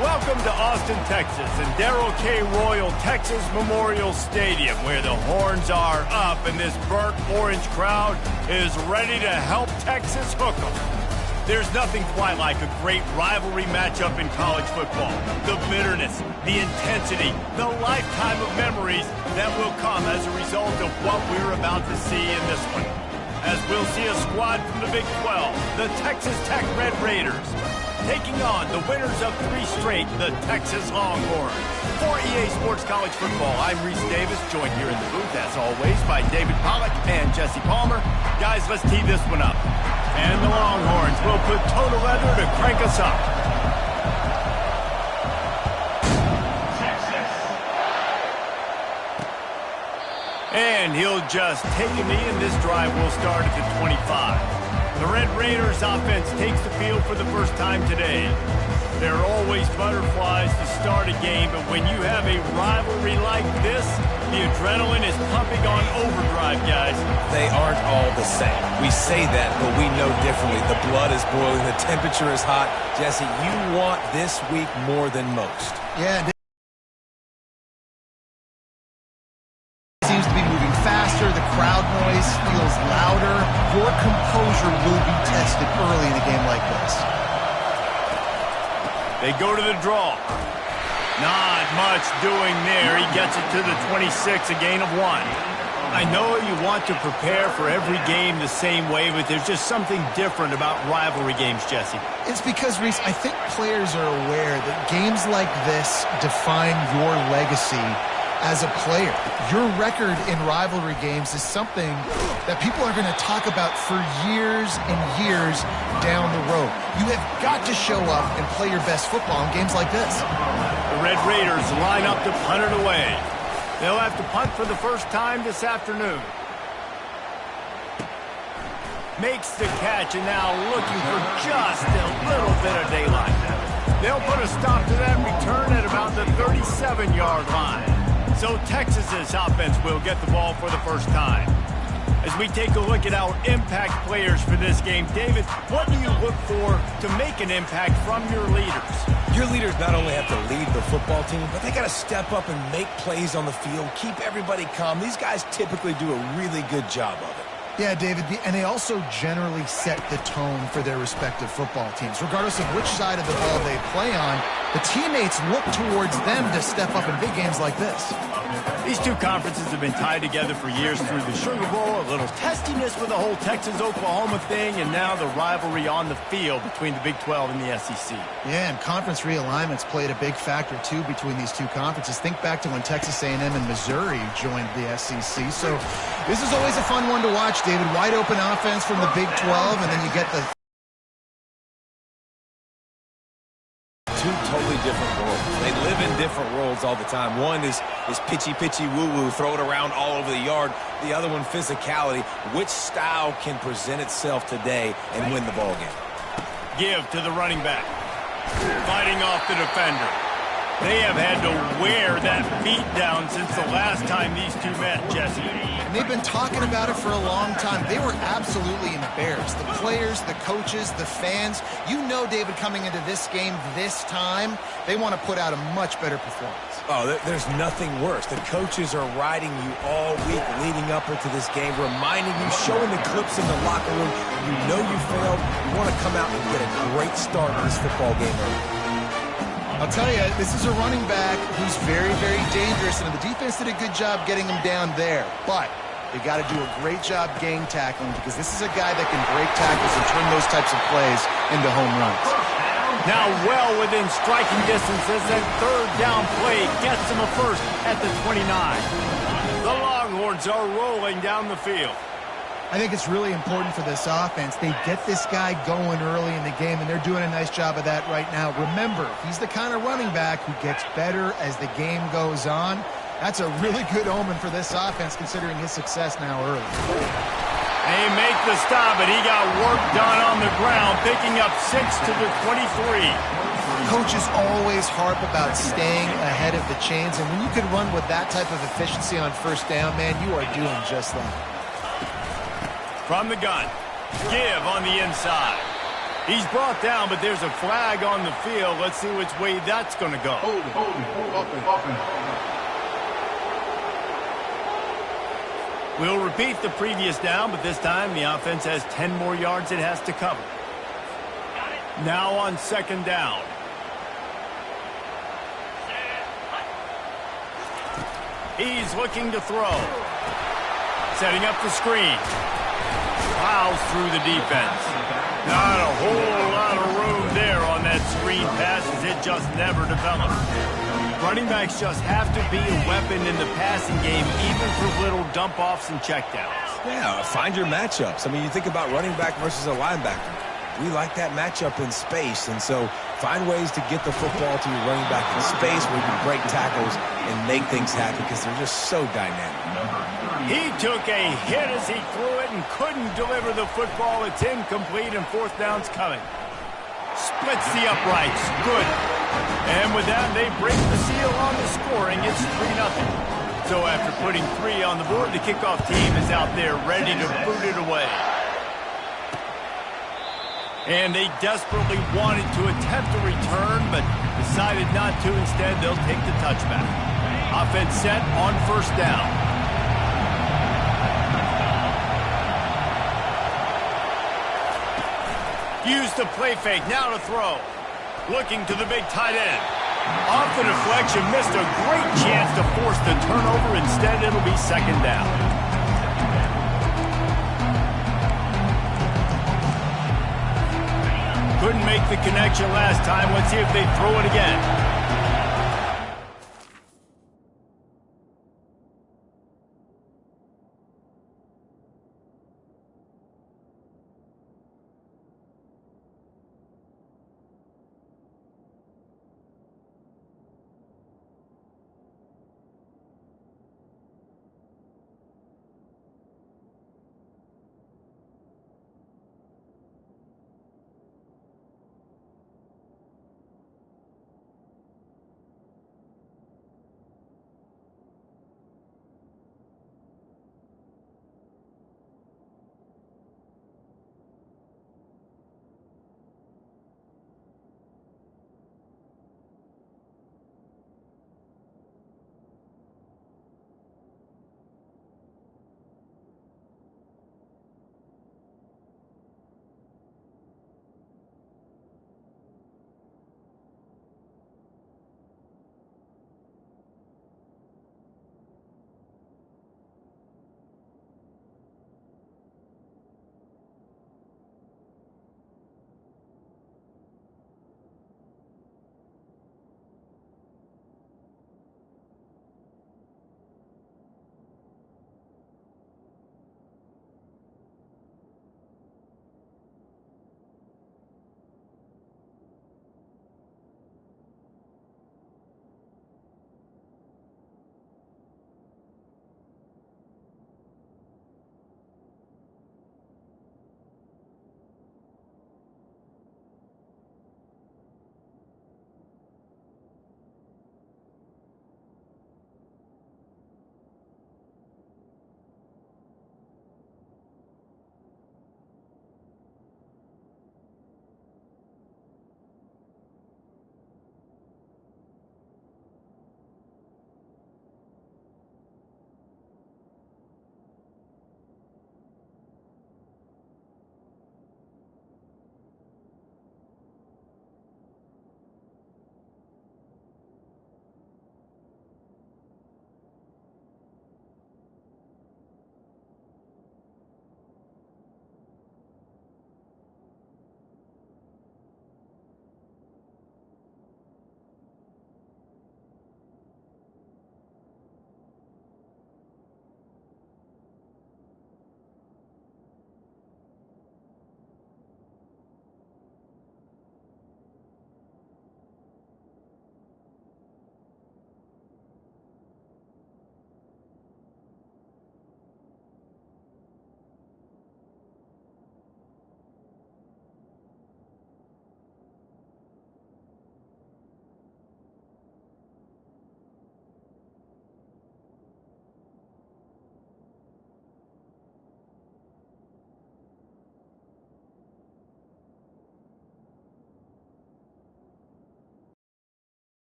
Welcome to Austin, Texas, and Darrell K. Royal Texas Memorial Stadium, where the horns are up and this burnt orange crowd is ready to help Texas hook 'em. There's nothing quite like a great rivalry matchup in college football. The bitterness, the intensity, the lifetime of memories that will come as a result of what we're about to see in this one. As we'll see a squad from the Big 12, the Texas Tech Red Raiders, taking on the winners of 3 straight, the Texas Longhorns. For EA Sports College Football, I'm Reese Davis, joined here in the booth, as always, by David Pollack and Jesse Palmer. Guys, let's tee this one up. And the Longhorns will put total leather to crank us up. And he'll just take a knee, and this drive will start at the 25. The Red Raiders offense takes the field for the first time today. There are always butterflies to start a game, but when you have a rivalry like this, the adrenaline is pumping on overdrive, guys. They aren't all the same. We say that, but we know differently. The blood is boiling. The temperature is hot. Jesse, you want this week more than most. Yeah, it seems to be moving faster. The crowd noise feels louder. Your composure will be tested early in a game like this. They go to the draw. Not much doing there. He gets it to the 26, a gain of 1. I know you want to prepare for every game the same way, but there's just something different about rivalry games, Jesse. It's because, Reese, I think players are aware that games like this define your legacy as a player. Your record in rivalry games is something that people are going to talk about for years and years down the road. You have got to show up and play your best football in games like this. The Red Raiders line up to punt it away. They'll have to punt for the first time this afternoon. Makes the catch, and now looking for just a little bit of daylight. They'll put a stop to that return at about the 37-yard line. So Texas's offense will get the ball for the first time. As we take a look at our impact players for this game, David, what do you look for to make an impact from your leaders? Your leaders not only have to lead the football team, but they got to step up and make plays on the field, keep everybody calm. These guys typically do a really good job of it. Yeah, David, and they also generally set the tone for their respective football teams. Regardless of which side of the ball they play on, the teammates look towards them to step up in big games like this. These two conferences have been tied together for years through the Sugar Bowl, a little testiness with the whole Texas-Oklahoma thing, and now the rivalry on the field between the Big 12 and the SEC. Yeah, and conference realignments played a big factor, too, between these two conferences. Think back to when Texas A&M and Missouri joined the SEC. So this is always a fun one to watch, David. Wide open offense from the Big 12, and then you get the... Two totally different worlds. They live in different worlds all the time. One is pitchy, woo-woo, throw it around all over the yard. The other one, physicality. Which style can present itself today and win the ball game? Give to the running back. Fighting off the defender. They have had to wear that beat down since the last time these two met, Jesse. And they've been talking about it for a long time. They were absolutely embarrassed. The players, the coaches, the fans. You know, David, coming into this game this time, they want to put out a much better performance. Oh, there's nothing worse. The coaches are riding you all week leading up into this game, reminding you, showing the clips in the locker room. You know you failed. You want to come out and get a great start in this football game early. I'll tell you, this is a running back who's very, very dangerous, and the defense did a good job getting him down there. But they got to do a great job gang tackling, because this is a guy that can break tackles and turn those types of plays into home runs. Now well within striking distance as that third down play gets him a first at the 29. The Longhorns are rolling down the field. I think it's really important for this offense. They get this guy going early in the game, and they're doing a nice job of that right now. Remember, he's the kind of running back who gets better as the game goes on. That's a really good omen for this offense, considering his success now early. They make the stop, but he got work done on the ground, picking up 6 to the 23. Coaches always harp about staying ahead of the chains, and when you can run with that type of efficiency on first down, man, you are doing just that. From the gun, give on the inside. He's brought down, but there's a flag on the field. Let's see which way that's going to go. We'll repeat the previous down, but this time the offense has 10 more yards it has to cover. Now on second down. He's looking to throw. Setting up the screen. Plows through the defense. Not a whole lot of room there on that screen pass as it just never developed. Running backs just have to be a weapon in the passing game, even for little dump-offs and checkdowns. Yeah, find your matchups. I mean, you think about running back versus a linebacker. We like that matchup in space, and so find ways to get the football to your running back in space where you can break tackles and make things happen because they're just so dynamic. He took a hit as he threw it and couldn't deliver the football. It's incomplete and fourth down's coming. Splits the uprights. Good. And with that, they break the seal on the scoring. It's 3-0. So after putting 3 on the board, the kickoff team is out there ready to boot it away. And they desperately wanted to attempt a return, but decided not to. Instead, they'll take the touchback. Offense set on first down. Use the play fake, now to throw. Looking to the big tight end. Off the deflection, missed a great chance to force the turnover. Instead, it'll be second down. Couldn't make the connection last time. Let's see if they throw it again.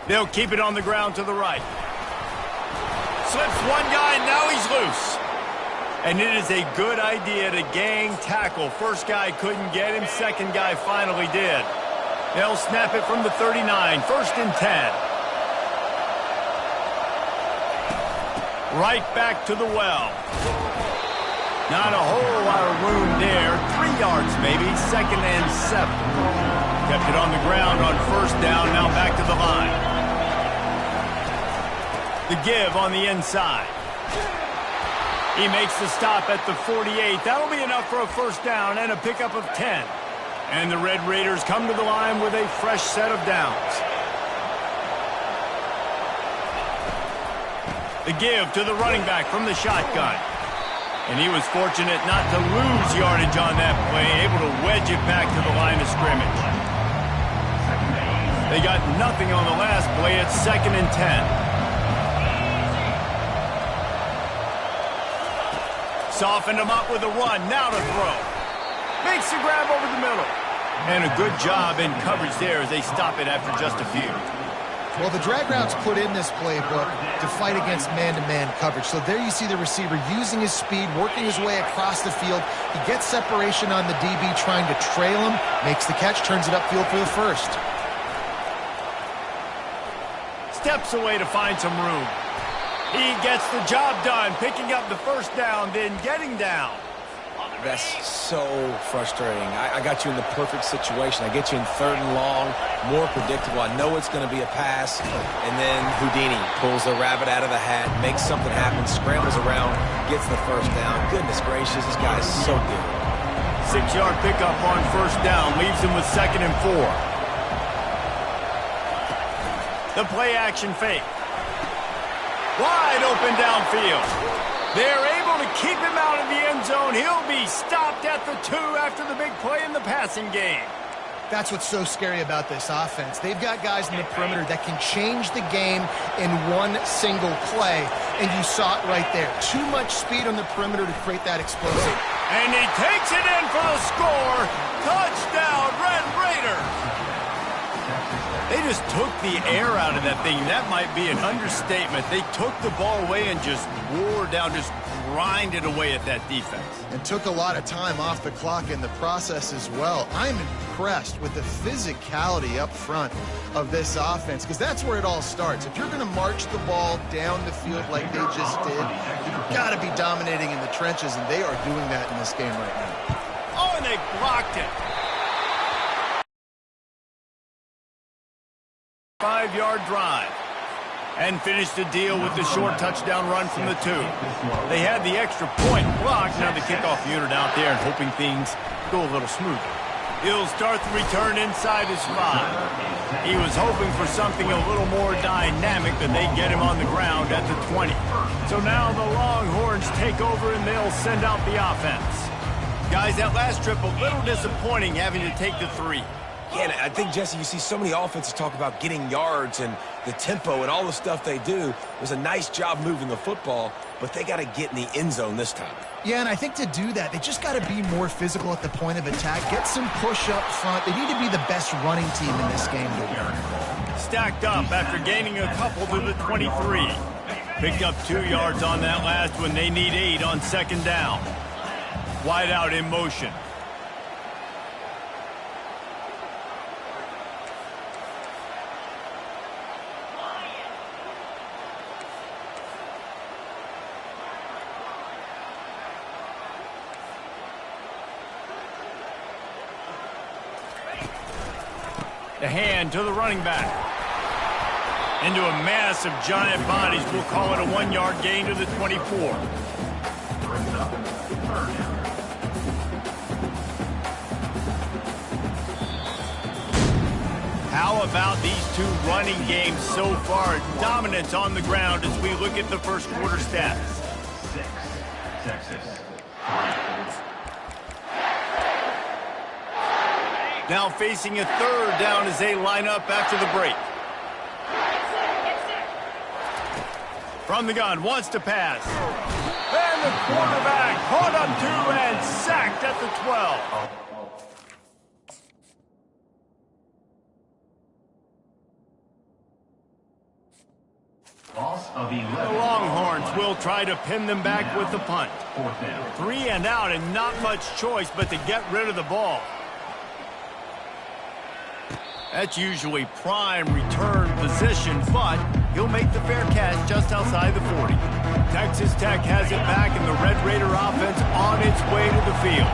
They'll keep it on the ground to the right. Slips one guy, and now he's loose. And it is a good idea to gang tackle. First guy couldn't get him. Second guy finally did. They'll snap it from the 39. First and 10. Right back to the well. Not a whole lot of room there. 3 yards maybe. Second and 7. Kept it on the ground on first down. Now back to the line. The give on the inside. He makes the stop at the 48. That'll be enough for a first down and a pickup of 10. And the Red Raiders come to the line with a fresh set of downs. The give to the running back from the shotgun. And he was fortunate not to lose yardage on that play, able to wedge it back to the line of scrimmage. They got nothing on the last play. It's second and 10. Softened him up with a run. Now to throw. Makes the grab over the middle. And a good job in coverage there as they stop it after just a few. Well, the drag route's put in this playbook to fight against man-to-man coverage. So there you see the receiver using his speed, working his way across the field. He gets separation on the DB, trying to trail him, makes the catch, turns it upfield for the first. Steps away to find some room. He gets the job done, picking up the first down, then getting down. That's so frustrating. I got you in the perfect situation. I get you in third and long, more predictable. I know it's going to be a pass, and then Houdini pulls the rabbit out of the hat, makes something happen, scrambles around, gets the first down. Goodness gracious, this guy is so good. 6-yard pickup on first down, leaves him with second and 4. The play action fake. Wide open downfield. They're able to keep him out of the end zone. He'll be stopped at the 2 after the big play in the passing game. That's what's so scary about this offense. They've got guys in the perimeter that can change the game in one single play, and you saw it right there. Too much speed on the perimeter to create that explosion. And he takes it in for the score. Touchdown, Red Raiders. They just took the air out of that thing. That might be an understatement. They took the ball away and just wore down, just grinded away at that defense. And took a lot of time off the clock in the process as well. I'm impressed with the physicality up front of this offense, because that's where it all starts. If you're going to march the ball down the field like they just did, you've got to be dominating in the trenches, and they are doing that in this game right now. Oh, and they blocked it. 5-yard drive. And finished the deal with the short touchdown run from the 2. They had the extra point blocked. Now the kickoff unit out there and hoping things go a little smoother. He'll start the return inside his 5. He was hoping for something a little more dynamic, but they get him on the ground at the 20. So now the Longhorns take over and they'll send out the offense. Guys, that last trip a little disappointing, having to take the 3. Yeah, and I think, Jesse, you see so many offenses talk about getting yards and the tempo and all the stuff they do. It was a nice job moving the football, but they got to get in the end zone this time. Yeah, and I think to do that, they just got to be more physical at the point of attack, get some push up front. They need to be the best running team in this game. Stacked up after gaining a couple to the 23. Picked up 2 yards on that last one. They need 8 on second down. Wide out in motion. The hand to the running back. Into a mass of giant bodies. We'll call it a 1-yard gain to the 24. How about these two running games so far? Dominance on the ground as we look at the first quarter stats. 6, Texas. Now facing a third down as they line up after the break. From the gun, wants to pass. And the quarterback caught on 2 and sacked at the 12. of 11. The Longhorns will try to pin them back with the punt. 4th down. 3 and out and not much choice but to get rid of the ball. That's usually prime return position, but he'll make the fair catch just outside the 40. Texas Tech has it back, and the Red Raider offense on its way to the field.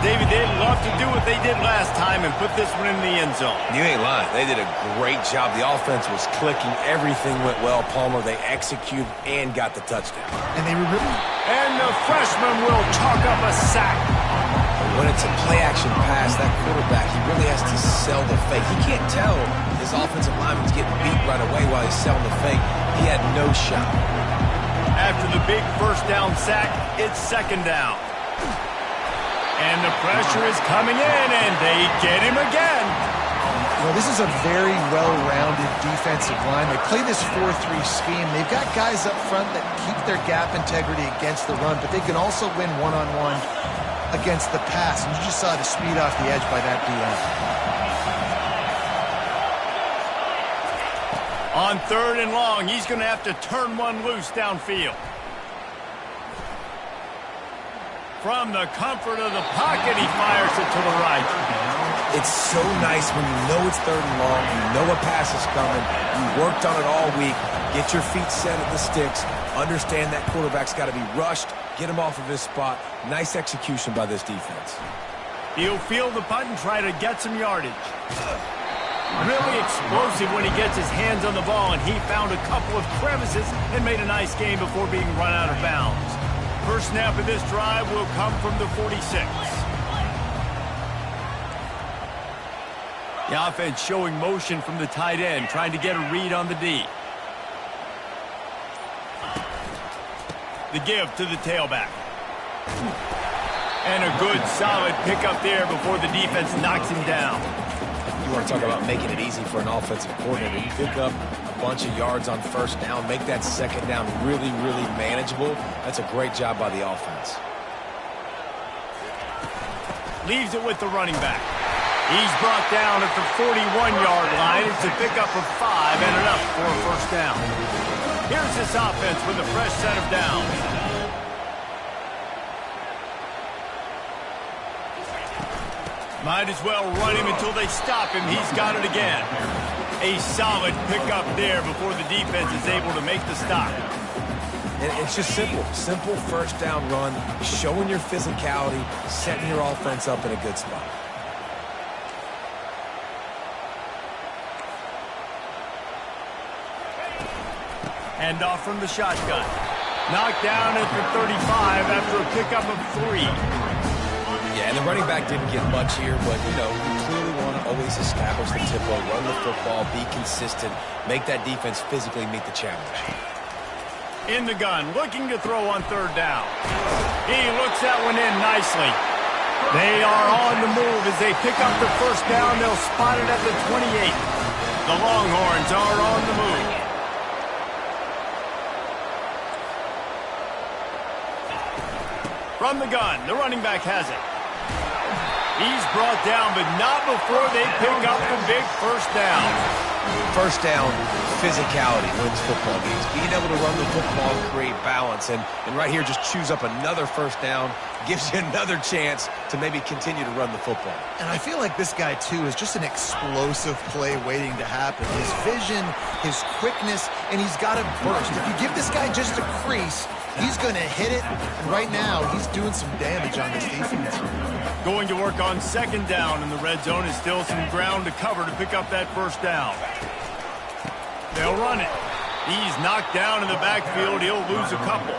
David, they'd love to do what they did last time and put this one in the end zone. You ain't lying. They did a great job. The offense was clicking. Everything went well, Palmer. They executed and got the touchdown. And they were really... And the freshman will chalk up a sack. When it's a play-action pass, that quarterback, he really has to sell the fake. He can't tell his offensive lineman's getting beat right away while he's selling the fake. He had no shot. After the big first down sack, it's 2nd down. And the pressure is coming in, and they get him again. Well, this is a very well-rounded defensive line. They play this 4-3 scheme. They've got guys up front that keep their gap integrity against the run, but they can also win one-on-one against the pass. And you just saw the speed off the edge by that DN. On 3rd and long, he's going to have to turn one loose downfield. From the comfort of the pocket, he fires it to the right. It's so nice when you know it's 3rd and long, you know a pass is coming, you worked on it all week, get your feet set at the sticks, understand that quarterback's got to be rushed, get him off of his spot. Nice execution by this defense. He'll field the punt and try to get some yardage. Really explosive when he gets his hands on the ball, and he found a couple of crevices and made a nice game before being run out of bounds. First snap of this drive will come from the 46. The offense showing motion from the tight end, trying to get a read on the D. The give to the tailback. And a good, solid pickup there before the defense knocks him down. You want to talk about making it easy for an offensive coordinator. You pick up a bunch of yards on 1st down, make that 2nd down really, really manageable. That's a great job by the offense. Leaves it with the running back. He's brought down at the 41-yard line. It's a pickup of 5 and enough for a 1st down. Here's this offense with a fresh set of downs. Might as well run him until they stop him. He's got it again. A solid pickup there before the defense is able to make the stop. And it's just simple. Simple 1st down run, showing your physicality, setting your offense up in a good spot. Hand off from the shotgun. Knocked down at the 35 after a pickup of 3. Yeah, and the running back didn't get much here, but, you know, you clearly want to always establish the tempo, run the football, be consistent, make that defense physically meet the challenge. In the gun, looking to throw on 3rd down. He looks that one in nicely. They are on the move as they pick up the 1st down. They'll spot it at the 28. The Longhorns are on the move. From the gun, the running back has it. He's brought down, but not before they pick up the big 1st down. 1st down, physicality wins football games. Being able to run the football, create balance, and right here just choose up another 1st down, gives you another chance to maybe continue to run the football. And I feel like this guy, too, is just an explosive play waiting to happen. His vision, his quickness, and he's got a burst. If you give this guy just a crease, he's going to hit it, and right now he's doing some damage on this defense. Going to work on 2nd down, and the red zone is still some ground to cover to pick up that 1st down. They'll run it. He's knocked down in the backfield. He'll lose a couple.